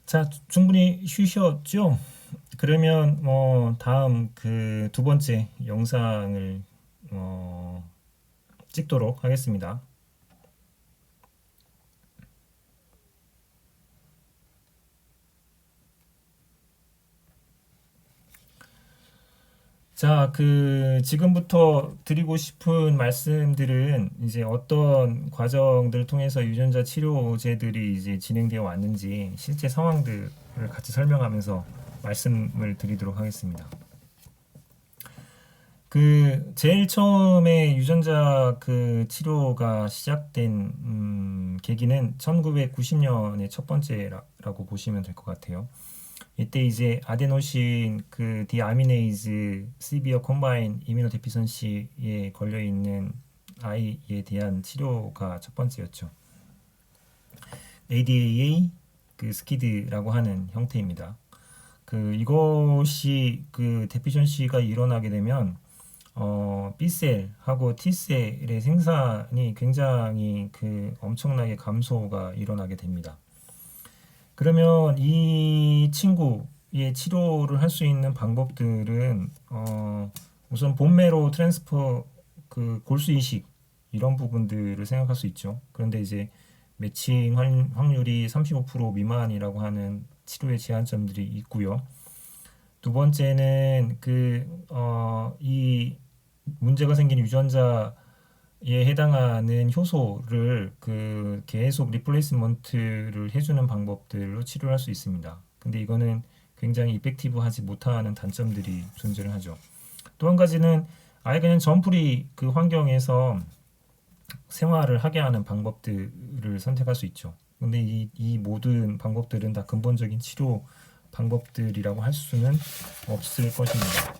자, 충분히 쉬셨죠? 그러면 다음 그 두 번째 영상을 어, 찍도록 하겠습니다. 자, 그 지금부터 드리고 싶은 말씀들은 이제 어떤 과정들을 통해서 유전자 치료제들이 이제 진행되어 왔는지 실제 상황들을 같이 설명하면서 말씀을 드리도록 하겠습니다. 그 제일 처음에 유전자 그 치료가 시작된 계기는 1990년의 첫 번째라고 보시면 될 것 같아요. 이때 이제 아데노신 그 디아미네이즈 시비어 컴바인 이뮤노데피션시에 걸려 있는 아이에 대한 치료가 첫 번째였죠. ADAA 그 스키드라고 하는 형태입니다. 그 이것이 그 데피션시가 일어나게 되면 B셀하고 T셀의 생산이 굉장히 그 엄청나게 감소가 일어나게 됩니다. 그러면 이 친구의 치료를 할 수 있는 방법들은 우선 본메로 트랜스퍼 그 골수 이식 이런 부분들을 생각할 수 있죠. 그런데 이제 매칭 확률이 35% 미만이라고 하는 치료의 제한점들이 있고요. 두 번째는 이 문제가 생긴 유전자에 해당하는 효소를 그 계속 리플레이스먼트를 해주는 방법들로 치료를 할 수 있습니다. 근데 이거는 굉장히 이펙티브하지 못하는 단점들이 존재를 하죠. 또 한 가지는 아예 그냥 전풀이 그 환경에서 생활을 하게 하는 방법들을 선택할 수 있죠. 근데 이 모든 방법들은 다 근본적인 치료 방법들이라고 할 수는 없을 것입니다.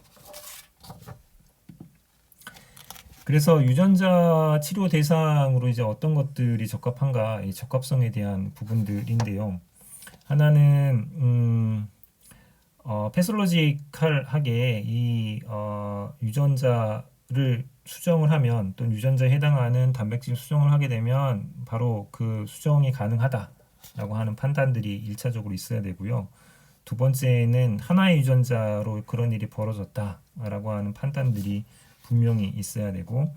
그래서 유전자 치료 대상으로 이제 어떤 것들이 적합한가, 이 적합성에 대한 부분들인데요. 하나는 패솔로지컬하게 이 유전자를 수정을 하면 또 유전자에 해당하는 단백질 수정을 하게 되면 바로 그 수정이 가능하다라고 하는 판단들이 1차적으로 있어야 되고요. 두 번째는 하나의 유전자로 그런 일이 벌어졌다라고 하는 판단들이 분명히 있어야 되고,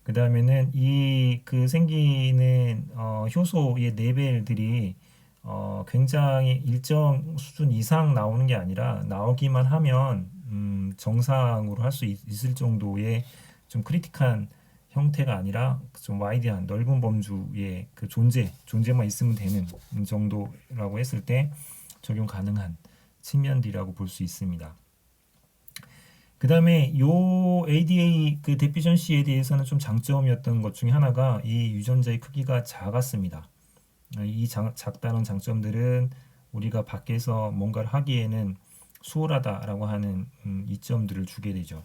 그 다음에는 이 그 생기는 효소의 레벨들이 굉장히 일정 수준 이상 나오는 게 아니라 나오기만 하면 정상으로 할 수 있을 정도의 좀 크리티컬한 형태가 아니라 좀 와이드한 넓은 범주의 그 존재만 있으면 되는 정도라고 했을 때 적용 가능한 측면들이라고 볼 수 있습니다. 그 다음에 요 ADA 그 데피션시에 대해서는 좀 장점이었던 것 중에 하나가 이 유전자의 크기가 작았습니다. 이 작다는 장점들은 우리가 밖에서 뭔가를 하기에는 수월하다라고 하는 이점들을 주게 되죠.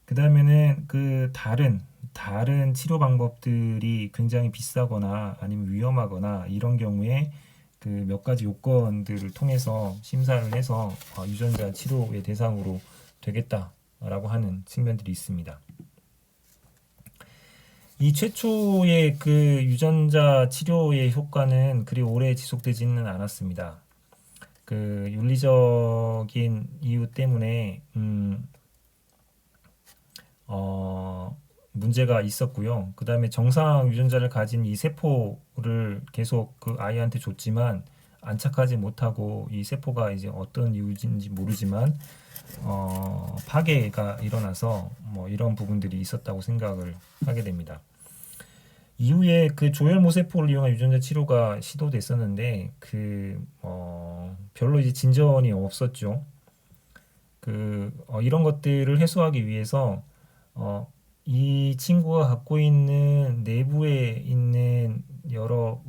그 다음에는 그 다른 치료 방법들이 굉장히 비싸거나 아니면 위험하거나 이런 경우에 그 몇 가지 요건들을 통해서 심사를 해서 유전자 치료의 대상으로 되겠다라고 하는 측면들이 있습니다. 이 최초의 그 유전자 치료의 효과는 그리 오래 지속되지는 않았습니다. 그 윤리적인 이유 때문에 문제가 있었고요. 그 다음에 정상 유전자를 가진 이 세포를 계속 그 아이한테 줬지만 안착하지 못하고 이 세포가 이제 어떤 이유인지 모르지만 파괴가 일어나서 뭐 이런 부분들이 있었다고 생각을 하게 됩니다. 이후에 그 조혈모 세포를 이용한 유전자 치료가 시도됐었는데 별로 이제 진전이 없었죠. 이런 것들을 해소하기 위해서 이 친구가 갖고 있는 내부에 있는 여러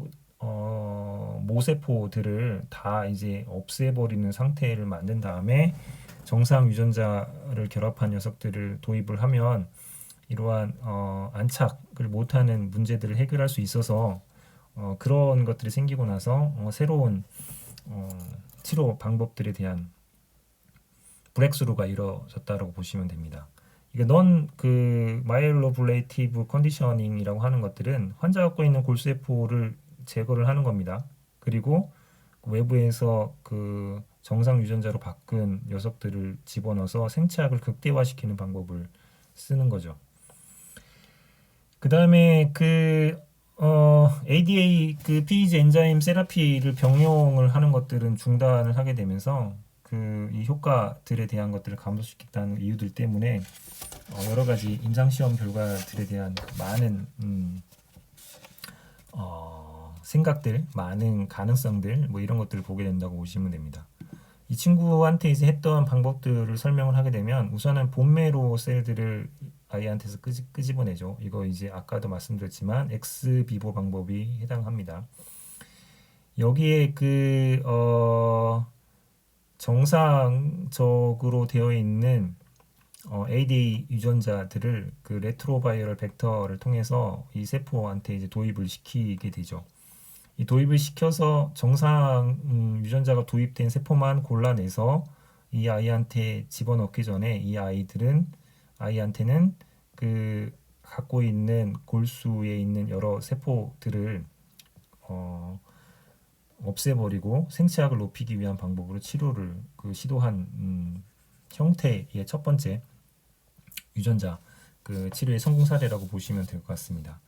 모세포들을 다 이제 없애버리는 상태를 만든 다음에 정상 유전자를 결합한 녀석들을 도입을 하면 이러한 안착을 못하는 문제들을 해결할 수 있어서 그런 것들이 생기고 나서 새로운 치료 방법들에 대한 브렉스루가 이루어졌다고 보시면 됩니다. 이게 넌그 마이엘로블레이티브 컨디셔닝이라고 하는 것들은 환자가 갖고 있는 골세포를 제거를 하는 겁니다. 그리고 외부에서 그 정상 유전자로 바꾼 녀석들을 집어넣어서 생체학을 극대화시키는 방법을 쓰는 거죠. 그 다음에 ADA 그 피이지 엔자임 세라피를 병용을 하는 것들은 중단을 하게 되면서 이 효과들에 대한 것들을 감소시켰다는 이유들 때문에 여러 가지 임상 시험 결과들에 대한 많은 생각들, 많은 가능성들 뭐 이런 것들을 보게 된다고 보시면 됩니다. 이 친구한테 이제 했던 방법들을 설명을 하게 되면 우선은 본매로 셀들을 아이한테서 끄집어내죠. 이거 이제 아까도 말씀드렸지만 엑스비보 방법이 해당합니다. 여기에 정상적으로 되어 있는 ADA 유전자들을 그 레트로바이럴 벡터를 통해서 이 세포한테 이제 도입을 시키게 되죠. 이 도입을 시켜서 정상 유전자가 도입된 세포만 골라내서 이 아이한테 집어넣기 전에 이 아이한테는 그 갖고 있는 골수에 있는 여러 세포들을 없애버리고 생체학을 높이기 위한 방법으로 치료를 시도한 형태의 첫 번째 유전자 치료의 성공 사례라고 보시면 될 것 같습니다.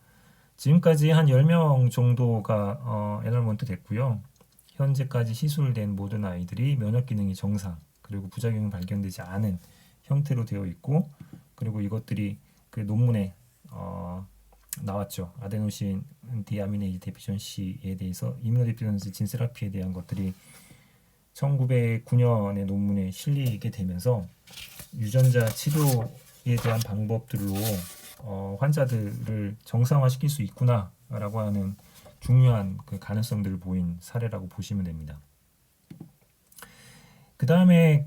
지금까지 한 10명 정도가 에널먼트 됐고요. 현재까지 시술된 모든 아이들이 면역 기능이 정상 그리고 부작용이 발견되지 않은 형태로 되어 있고 그리고 이것들이 그 논문에 나왔죠. 아데노신 디아미네이즈 데피션시에 대해서 이뮤노데피션시 진 세라피에 대한 것들이 1909년의 논문에 실리게 되면서 유전자 치료에 대한 방법들로 환자들을 정상화시킬 수 있구나라고 하는 중요한 그 가능성들을 보인 사례라고 보시면 됩니다. 그 다음에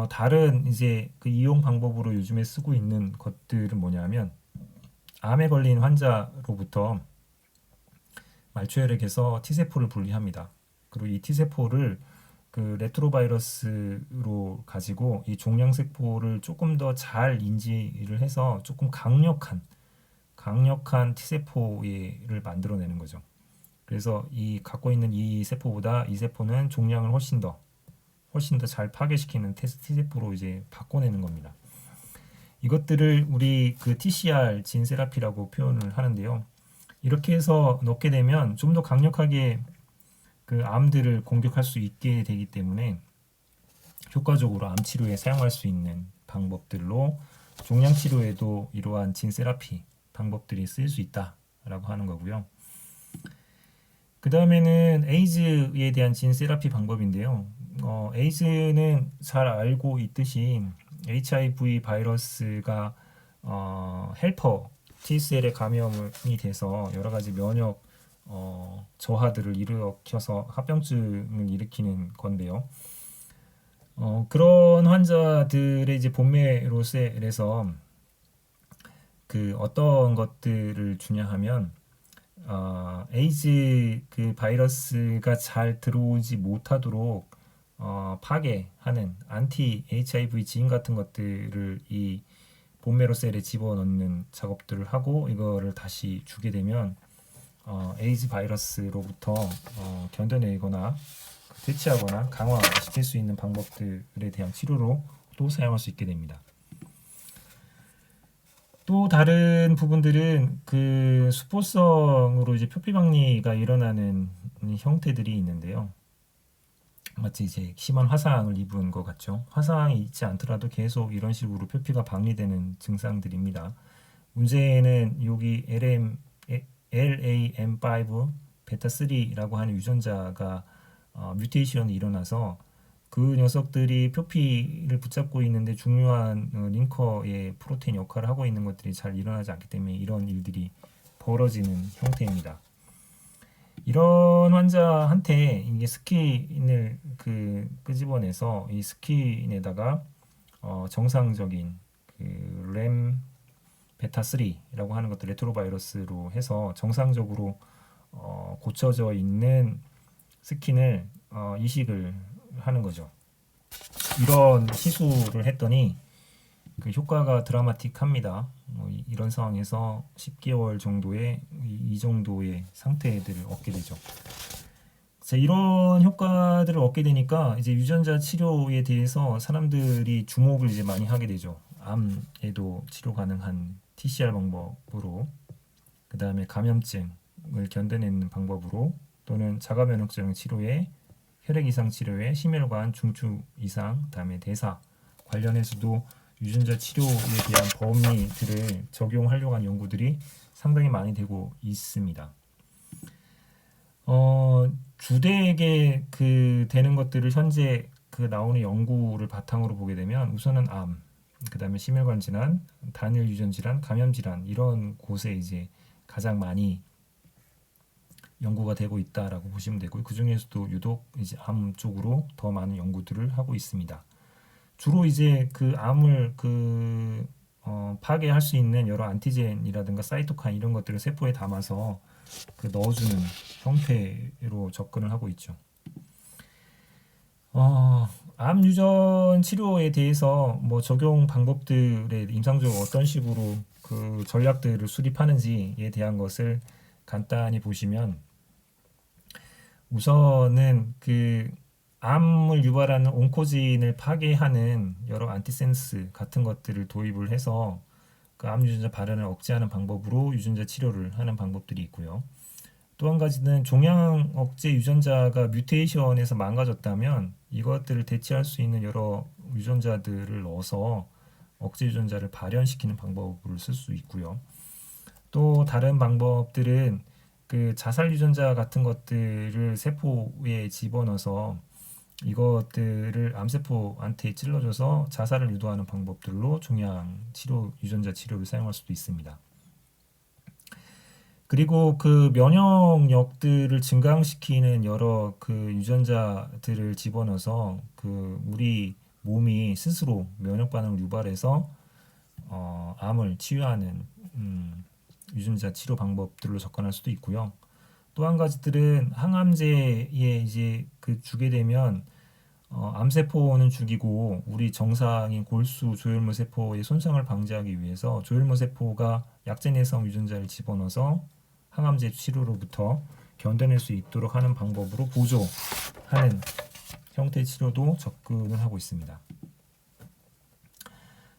다른 이제 그 이용 방법으로 요즘에 쓰고 있는 것들은 뭐냐면 암에 걸린 환자로부터 말초혈액에서 T세포를 분리합니다. 그리고 이 T세포를 그 레트로바이러스로 가지고 이 종양세포를 조금 더 잘 인지를 해서 조금 강력한 T세포를 만들어내는 거죠. 그래서 이 갖고 있는 이 세포보다 이 세포는 종양을 훨씬 더 잘 파괴시키는 T세포로 이제 바꿔내는 겁니다. 이것들을 우리 그 TCR 진 세라피라고 표현을 하는데요. 이렇게 해서 넣게 되면 좀 더 강력하게 그 암들을 공격할 수 있게 되기 때문에 효과적으로 암 치료에 사용할 수 있는 방법들로 종양 치료에도 이러한 진 세라피 방법들이 쓰일 수 있다라고 하는 거고요. 그 다음에는 에이즈에 대한 진 세라피 방법인데요. 에이즈는 잘 알고 있듯이 HIV 바이러스가 헬퍼 T셀에 감염이 돼서 여러 가지 면역 저하들을 일으켜서 합병증을 일으키는 건데요. 그런 환자들의 이제 본메로셀에서 그 어떤 것들을 주냐 하면 에이즈 그 바이러스가 잘 들어오지 못하도록 파괴하는 안티 HIV 진 같은 것들을 이 본메로셀에 집어넣는 작업들을 하고 이거를 다시 주게 되면 에이즈 바이러스로부터 견뎌내거나 대치하거나 강화시킬 수 있는 방법들에 대한 치료로 또 사용할 수 있게 됩니다. 또 다른 부분들은 그 수포성으로 이제 표피박리가 일어나는 형태들이 있는데요. 마치 이제 심한 화상을 입은 것 같죠. 화상이 있지 않더라도 계속 이런 식으로 표피가 박리되는 증상들입니다. 문제는 여기 LAM5 베타 3라고 하는 유전자가 뮤테이션이 일어나서 그 녀석들이 표피를 붙잡고 있는데 중요한 링커의 프로테인 역할을 하고 있는 것들이 잘 일어나지 않기 때문에 이런 일들이 벌어지는 형태입니다. 이런 환자한테 이게 스킨을 끄집어내서 이 스킨에다가 정상적인 램 베타 3라고 하는 것들 레트로바이러스로 해서 정상적으로 고쳐져 있는 스킨을 이식을 하는 거죠. 이런 시술을 했더니 그 효과가 드라마틱합니다. 이런 상황에서 10개월 정도의 이 정도의 상태들을 얻게 되죠. 자, 이런 효과들을 얻게 되니까 이제 유전자 치료에 대해서 사람들이 주목을 이제 많이 하게 되죠. 암에도 치료 가능한 TCR 방법으로, 그 다음에 감염증을 견뎌내는 방법으로, 또는 자가 면역증 치료에, 혈액 이상 치료에, 심혈관 중추 이상, 그다음에 대사 관련해서도 유전자 치료에 대한 범위들을 적용하려고 하는 연구들이 상당히 많이 되고 있습니다. 주되게 그 되는 것들을 현재 그 나오는 연구를 바탕으로 보게 되면 우선은 암, 그다음에 심혈관 질환, 단일 유전 질환, 감염 질환 이런 곳에 이제 가장 많이 연구가 되고 있다라고 보시면 되고요. 그 중에서도 유독 이제 암 쪽으로 더 많은 연구들을 하고 있습니다. 주로 이제 그 암을 파괴할 수 있는 여러 안티젠이라든가 사이토카인 이런 것들을 세포에 담아서 그 넣어주는 형태로 접근을 하고 있죠. 암 유전 치료에 대해서 뭐 적용 방법들에 임상적으로 어떤 식으로 그 전략들을 수립하는지에 대한 것을 간단히 보시면, 우선은 그 암을 유발하는 온코진을 파괴하는 여러 안티센스 같은 것들을 도입을 해서 그 암 유전자 발현을 억제하는 방법으로 유전자 치료를 하는 방법들이 있고요. 또 한 가지는 종양 억제 유전자가 뮤테이션에서 망가졌다면 이것들을 대체할 수 있는 여러 유전자들을 넣어서 억제 유전자를 발현시키는 방법을 쓸 수 있고요. 또 다른 방법들은 그 자살 유전자 같은 것들을 세포에 집어넣어서 이것들을 암세포한테 찔러줘서 자살을 유도하는 방법들로 종양 치료, 유전자 치료를 사용할 수도 있습니다. 그리고 그 면역력들을 증강시키는 여러 그 유전자들을 집어넣어서 그 우리 몸이 스스로 면역 반응을 유발해서 암을 치유하는 유전자 치료 방법들로 접근할 수도 있고요. 또 한 가지들은 항암제에 이제 그 주게 되면 암세포는 죽이고 우리 정상인 골수 조혈모 세포의 손상을 방지하기 위해서 조혈모 세포가 약제 내성 유전자를 집어넣어서 항암제 치료로부터 견뎌낼 수 있도록 하는 방법으로 보조하는 형태의 치료도 접근을 하고 있습니다.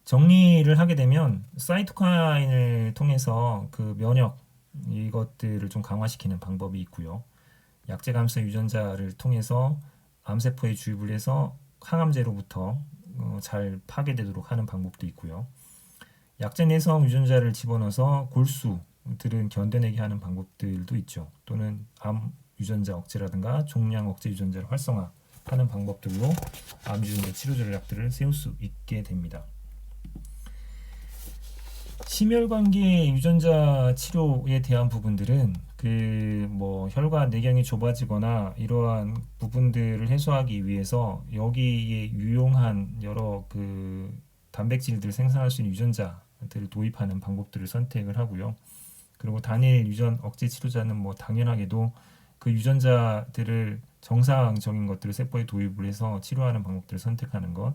정리를 하게 되면 사이토카인을 통해서 그 면역 이것들을 좀 강화시키는 방법이 있고요. 약제 감소 유전자를 통해서 암세포에 주입을 해서 항암제로부터 잘 파괴되도록 하는 방법도 있고요. 약제 내성 유전자를 집어넣어서 골수들은 견뎌내게 하는 방법들도 있죠. 또는 암 유전자 억제라든가 종양 억제 유전자를 활성화하는 방법들로 암 유전자 치료 전략들을 세울 수 있게 됩니다. 심혈관계 유전자 치료에 대한 부분들은 그 뭐 혈관 내경이 좁아지거나 이러한 부분들을 해소하기 위해서 여기에 유용한 여러 그 단백질들을 생산할 수 있는 유전자들을 도입하는 방법들을 선택을 하고요. 그리고 단일 유전 억제 치료자는 뭐 당연하게도 그 유전자들을 정상적인 것들을 세포에 도입을 해서 치료하는 방법들을 선택하는 것,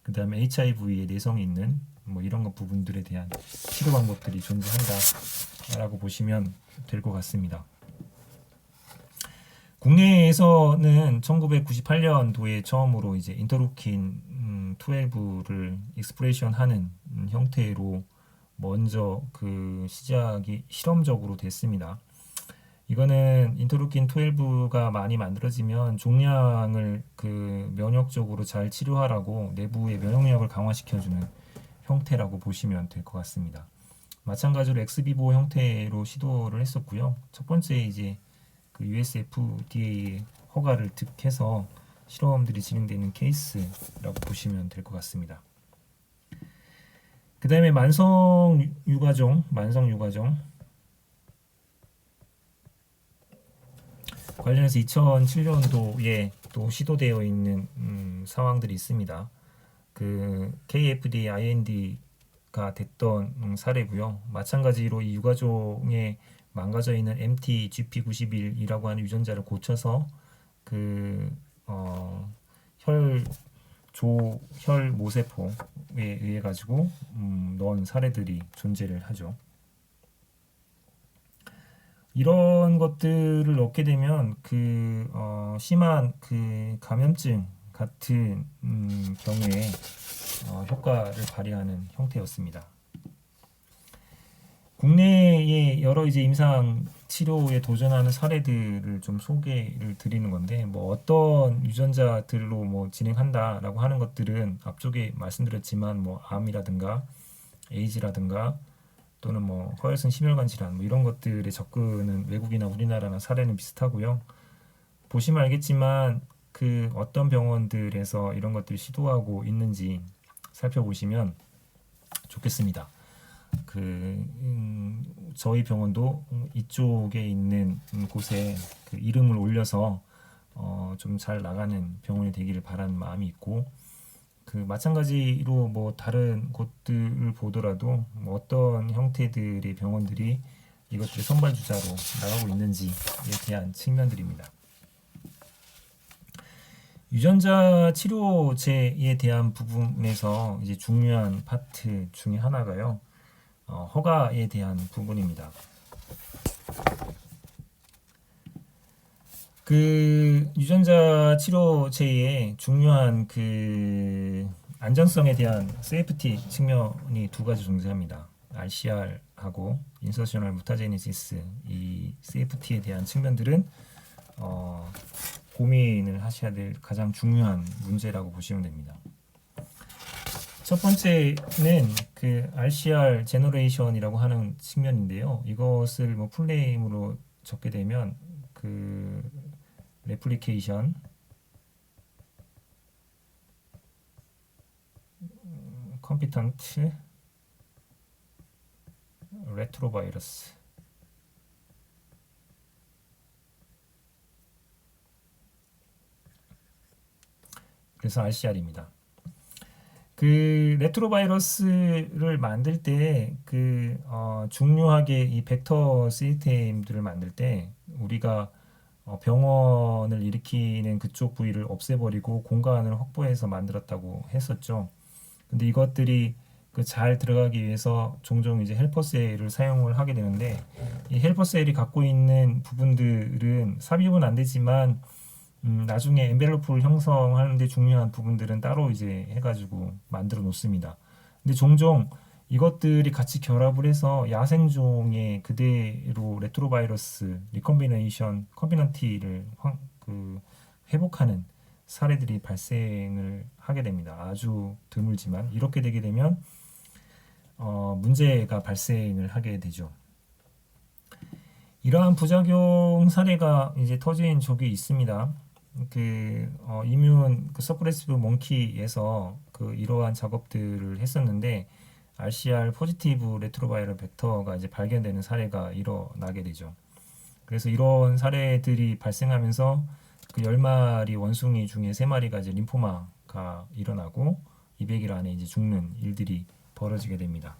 그 다음에 HIV에 내성이 있는 뭐 이런 것 부분들에 대한 치료 방법들이 존재한다라고 보시면 될 것 같습니다. 국내에서는 1998년도에 처음으로 이제 인터루킨 12를 익스프레션 하는 형태로 먼저 그 시작이 실험적으로 됐습니다. 이거는 인터루킨 12가 많이 만들어지면 종양을 그 면역적으로 잘 치료하라고 내부의 면역력을 강화시켜주는 형태라고 보시면 될 것 같습니다. 마찬가지로 엑스비보 형태로 시도를 했었고요. 첫 번째 이제 그 US FDA의 허가를 득해서 실험들이 진행되는 케이스라고 보시면 될 것 같습니다. 그 다음에 만성 유가종 관련해서 2007년도에 또 시도되어 있는 상황들이 있습니다. 그 KFDA IND가 됐던 사례고요. 마찬가지로 이 유가종에 망가져 있는 MTGP91이라고 하는 유전자를 고쳐서 그 혈 모세포에 의해 가지고 넣은 사례들이 존재를 하죠. 이런 것들을 얻게 되면 심한 감염증 같은 경우에 효과를 발휘하는 형태였습니다. 국내에 여러 이제 임상 치료에 도전하는 사례들을 좀 소개를 드리는 건데, 뭐 어떤 유전자들로 뭐 진행한다라고 하는 것들은 앞쪽에 말씀드렸지만 뭐 암이라든가 에이즈라든가 또는 뭐 허혈성 심혈관 질환 뭐 이런 것들의 접근은 외국이나 우리나라나 사례는 비슷하고요. 보시면 알겠지만 어떤 병원들에서 이런 것들을 시도하고 있는지 살펴보시면 좋겠습니다. 저희 병원도 이쪽에 있는 곳에 이름을 올려서 좀 잘 나가는 병원이 되기를 바라는 마음이 있고, 마찬가지로 뭐 다른 곳들을 보더라도 뭐 어떤 형태들의 병원들이 이것들의 선발주자로 나가고 있는지에 대한 측면들입니다. 유전자 치료제에 대한 부분에서 이제 중요한 파트 중에 하나가요. 허가에 대한 부분입니다. 유전자 치료제의 중요한 안전성에 대한 세이프티 측면이 두 가지 존재합니다. RCR하고 인서셔널 무타제니시스, 이 세이프티에 대한 측면들은 고민을 하셔야 될 가장 중요한 문제라고 보시면 됩니다. 첫 번째는 RCR 제너레이션이라고 하는 측면인데요. 이것을 뭐 풀네임으로 적게 되면 레플리케이션, 컴피턴트, 레트로바이러스. 그래서 RCR입니다. 레트로바이러스를 만들 때 중요하게 이 벡터 시스템들을 만들 때 우리가 병원을 일으키는 그쪽 부위를 없애버리고 공간을 확보해서 만들었다고 했었죠. 근데 이것들이 잘 들어가기 위해서 종종 이제 헬퍼 셀을 사용을 하게 되는데, 이 헬퍼 셀이 갖고 있는 부분들은 삽입은 안 되지만 나중에 엔벨로프를 형성하는데 중요한 부분들은 따로 이제 해가지고 만들어 놓습니다. 근데 종종 이것들이 같이 결합을 해서 야생종의 그대로 레트로바이러스 리컴비네이션 컴비넌티를 회복하는 사례들이 발생을 하게 됩니다. 아주 드물지만 이렇게 되게 되면 문제가 발생을 하게 되죠. 이러한 부작용 사례가 이제 터진 적이 있습니다. 이뮨 서프레시브 몽키에서 이러한 작업들을 했었는데 RCR 포지티브 레트로바이럴 벡터가 이제 발견되는 사례가 일어나게 되죠. 그래서 이런 사례들이 발생하면서 10마리 원숭이 중에 3마리가 이제 림포마가 일어나고 200일 안에 이제 죽는 일들이 벌어지게 됩니다.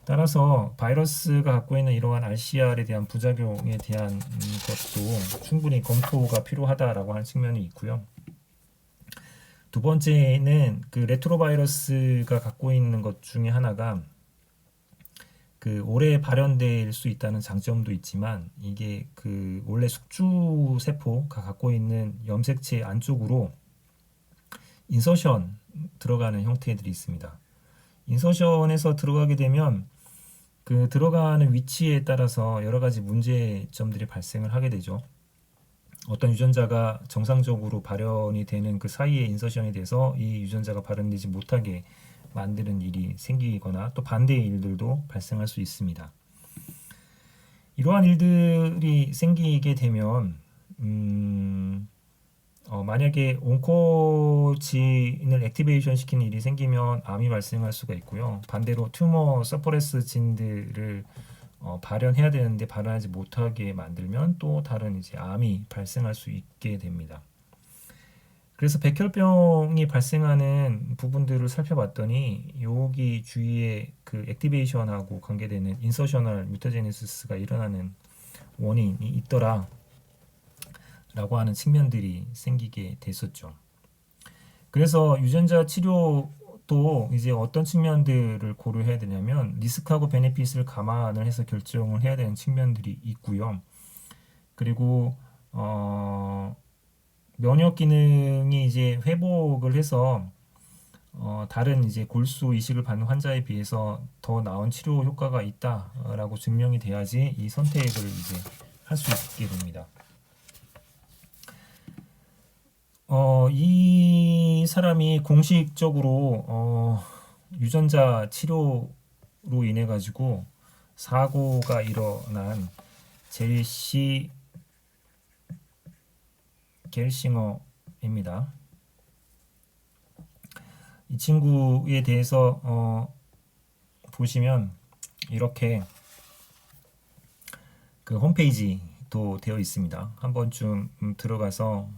따라서 바이러스가 갖고 있는 이러한 RCR에 대한 부작용에 대한 것도 충분히 검토가 필요하다라고 하는 측면이 있고요. 두 번째는 레트로바이러스가 갖고 있는 것 중에 하나가 오래 발현될 수 있다는 장점도 있지만, 이게 원래 숙주 세포가 갖고 있는 염색체 안쪽으로 인서션 들어가는 형태들이 있습니다. 인서션에서 들어가게 되면 들어가는 위치에 따라서 여러 가지 문제점들이 발생을 하게 되죠. 어떤 유전자가 정상적으로 발현이 되는 사이에 인서션이 돼서 이 유전자가 발현되지 못하게 만드는 일이 생기거나 또 반대의 일들도 발생할 수 있습니다. 이러한 일들이 생기게 되면 만약에 온코진을 액티베이션 시키는 일이 생기면 암이 발생할 수가 있고요. 반대로 튜머 서퍼레스 진들을 발현해야 되는데 발현하지 못하게 만들면 또 다른 이제 암이 발생할 수 있게 됩니다. 그래서 백혈병이 발생하는 부분들을 살펴봤더니 여기 주위에 액티베이션하고 관계되는 인서셔널 뮤타제네시스가 일어나는 원인이 있더라 라고 하는 측면들이 생기게 됐었죠. 그래서 유전자 치료 이것도 이제 어떤 측면들을 고려해야 되냐면 리스크하고 베네핏을 감안을 해서 결정을 해야 되는 측면들이 있고요. 그리고 면역 기능이 이제 회복을 해서 다른 이제 골수 이식을 받는 환자에 비해서 더 나은 치료 효과가 있다라고 증명이 돼야지 이 선택을 이제 할 수 있게 됩니다. 이 사람이 공식적으로 유전자 치료로 인해 가지고 사고가 일어난 젤시 겔싱어입니다. 이 친구에 대해서 보시면 이렇게 그 홈페이지도 되어 있습니다. 한 번쯤 들어가서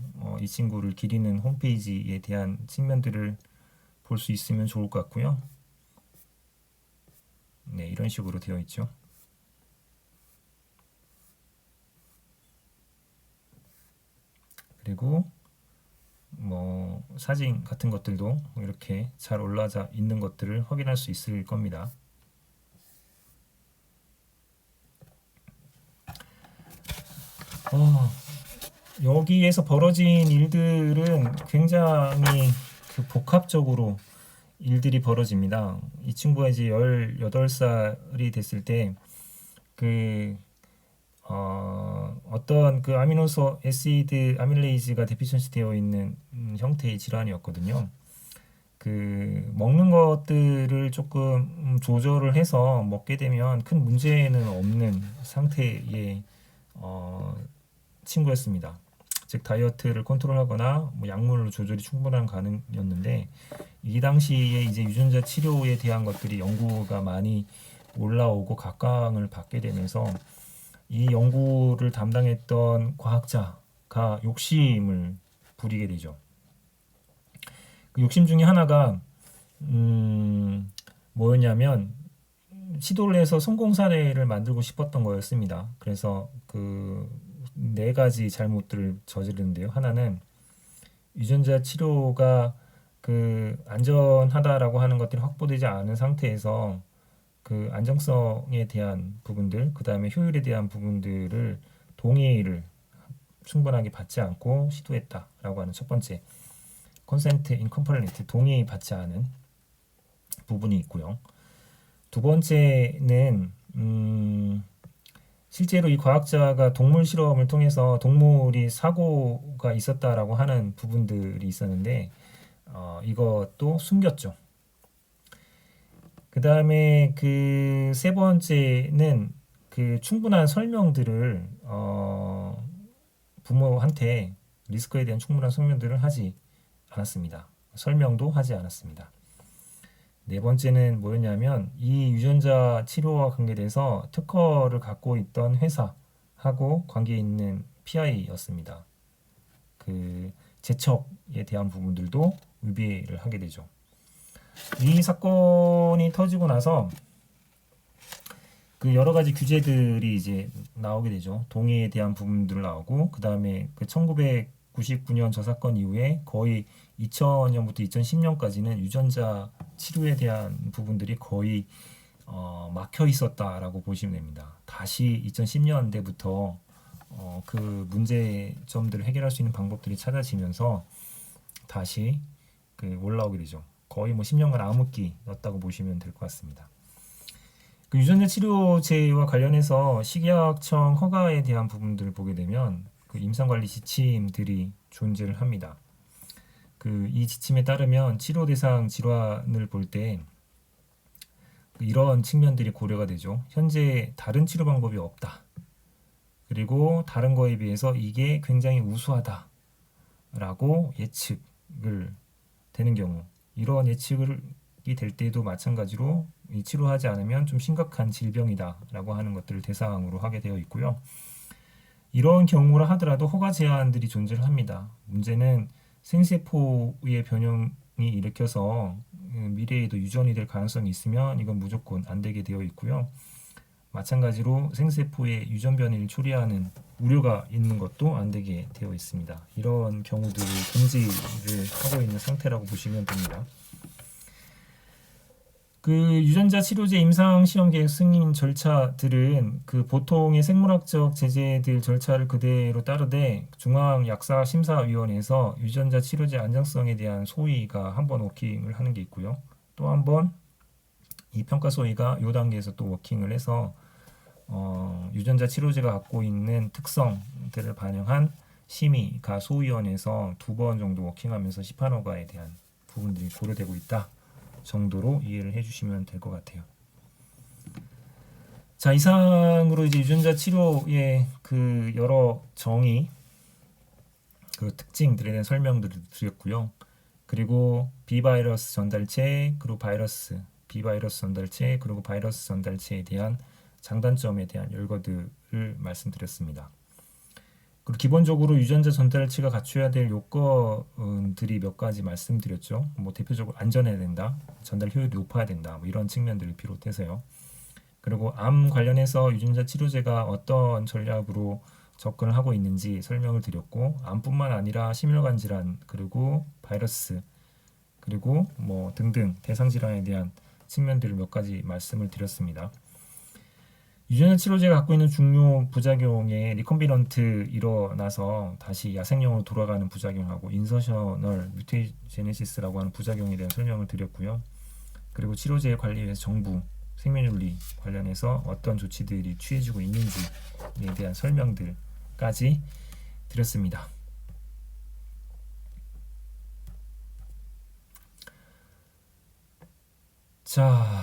이 친구를 기리는 홈페이지에 대한 측면들을 볼 수 있으면 좋을 것 같고요. 네, 이런 식으로 되어 있죠. 그리고 뭐 사진 같은 것들도 이렇게 잘 올라져 있는 것들을 확인할 수 있을 겁니다. 여기에서 벌어진 일들은 굉장히 그 복합적으로 일들이 벌어집니다. 이 친구가 이제 18살이 됐을 때 그 어떤 그 아미노소 애시드 아밀레이즈가 데피션시 되어 있는 형태의 질환이었거든요. 그 먹는 것들을 조금 조절을 해서 먹게 되면 큰 문제는 없는 상태의 친구였습니다. 즉 다이어트를 컨트롤하거나 뭐 약물로 조절이 충분한 가능이었는데 이 당시에 이제 유전자 치료에 대한 것들이 연구가 많이 올라오고 각광을 받게 되면서 이 연구를 담당했던 과학자가 욕심을 부리게 되죠. 그 욕심 중에 하나가 뭐였냐면 시도를 해서 성공 사례를 만들고 싶었던 거였습니다. 그래서 그 4가지 잘못들을 저지르는데요. 하나는 유전자 치료가 그 안전하다라고 하는 것들이 확보되지 않은 상태에서 그 안정성에 대한 부분들, 그 다음에 효율에 대한 부분들을 동의를 충분하게 받지 않고 시도했다라고 하는 첫 번째 consent incomplete, 동의 받지 않은 부분이 있고요. 두 번째는 실제로 이 과학자가 동물 실험을 통해서 동물이 사고가 있었다라고 하는 부분들이 있었는데 이것도 숨겼죠. 그 다음에 그 세 번째는 그 충분한 설명들을 부모한테 리스크에 대한 충분한 설명들을 하지 않았습니다. 설명도 하지 않았습니다. 네 번째는 뭐였냐면 이 유전자 치료와 관계돼서 특허를 갖고 있던 회사하고 관계 있는 PI였습니다. 그 제척에 대한 부분들도 위배를 하게 되죠. 이 사건이 터지고 나서 그 여러 가지 규제들이 이제 나오게 되죠. 동의에 대한 부분들 나오고 그 다음에 그 1999년 저 사건 이후에 거의 2000년부터 2010년까지는 유전자 치료에 대한 부분들이 거의 막혀 있었다라고 보시면 됩니다. 다시 2010년대부터 그 문제점들을 해결할 수 있는 방법들이 찾아지면서 다시 그 올라오게 되죠. 거의 뭐 10년간 암흑기였다고 보시면 될 것 같습니다. 그 유전자 치료제와 관련해서 식약청 허가에 대한 부분들을 보게 되면 그 임상관리 지침들이 존재를 합니다. 그 이 지침에 따르면 치료 대상 질환을 볼 때 이런 측면들이 고려가 되죠. 현재 다른 치료 방법이 없다. 그리고 다른 거에 비해서 이게 굉장히 우수하다라고 예측을 되는 경우, 이런 예측이 될 때도 마찬가지로 이 치료하지 않으면 좀 심각한 질병이다라고 하는 것들을 대상으로 하게 되어 있고요. 이런 경우라 하더라도 허가 제한들이 존재를 합니다. 문제는 생세포의 변형이 일으켜서 미래에도 유전이 될 가능성이 있으면 이건 무조건 안 되게 되어 있고요. 마찬가지로 생세포의 유전 변이를 초래하는 우려가 있는 것도 안 되게 되어 있습니다. 이런 경우들을 금지를 하고 있는 상태라고 보시면 됩니다. 그 유전자 치료제 임상 시험 계획 승인 절차들은 그 보통의 생물학적 제재들 절차를 그대로 따르되 중앙약사심사위원회에서 유전자 치료제 안정성에 대한 소위가 한 번 워킹을 하는 게 있고요. 또 한 번 이 평가 소위가 요 단계에서 또 워킹을 해서 유전자 치료제가 갖고 있는 특성들을 반영한 심의가 소위원회에서 두 번 정도 워킹하면서 시판 허가에 대한 부분들이 고려되고 있다 정도로 이해를 해주시면 될 것 같아요. 자, 이상으로 이제 유전자 치료의 그 여러 정의, 그 특징들에 대한 설명들을 드렸고요. 그리고 비바이러스 전달체, 그리고 비바이러스 전달체, 그리고 바이러스 전달체에 대한 장단점에 대한 열거들을 말씀드렸습니다. 그리고 기본적으로 유전자 전달체가 갖춰야 될 요건들이 몇 가지 말씀드렸죠. 뭐 대표적으로 안전해야 된다, 전달 효율이 높아야 된다, 뭐 이런 측면들을 비롯해서요. 그리고 암 관련해서 유전자 치료제가 어떤 전략으로 접근을 하고 있는지 설명을 드렸고, 암뿐만 아니라 심혈관 질환, 그리고 바이러스, 그리고 뭐 등등 대상 질환에 대한 측면들을 몇 가지 말씀을 드렸습니다. 유전자 치료제가 갖고 있는 중요 부작용에 리컴비넌트 일어나서 다시 야생형으로 돌아가는 부작용하고 인서셔널 뮤테제네시스라고 하는 부작용에 대한 설명을 드렸고요. 그리고 치료제 관리에 대해서 정부 생명윤리 관련해서 어떤 조치들이 취해지고 있는지에 대한 설명들까지 드렸습니다. 자,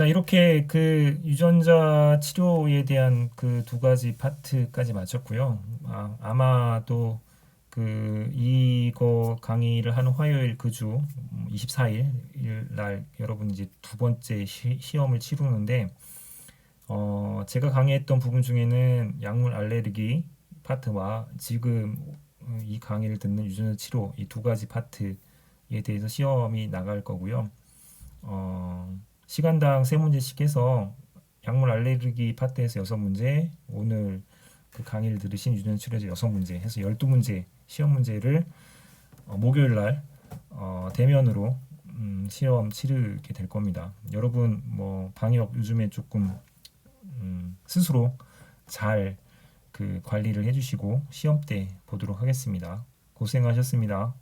이렇게 그 유전자 치료에 대한 그 두 가지 파트까지 마쳤고요. 아마도 그 이거 강의를 하는 화요일 그 주 24일 날 여러분 이제 두 번째 시험을 치르는데 제가 강의했던 부분 중에는 약물 알레르기 파트와 지금 이 강의를 듣는 유전자 치료 이 두 가지 파트에 대해서 시험이 나갈 거고요. 시간당 3문제씩 해서 약물 알레르기 파트에서 6문제, 오늘 그 강의를 들으신 유전자 치료제 6문제 해서 12문제 시험 문제를 목요일 날 대면으로 시험 치르게 될 겁니다. 여러분 뭐 방역 요즘에 조금 스스로 잘 그 관리를 해주시고 시험 때 보도록 하겠습니다. 고생하셨습니다.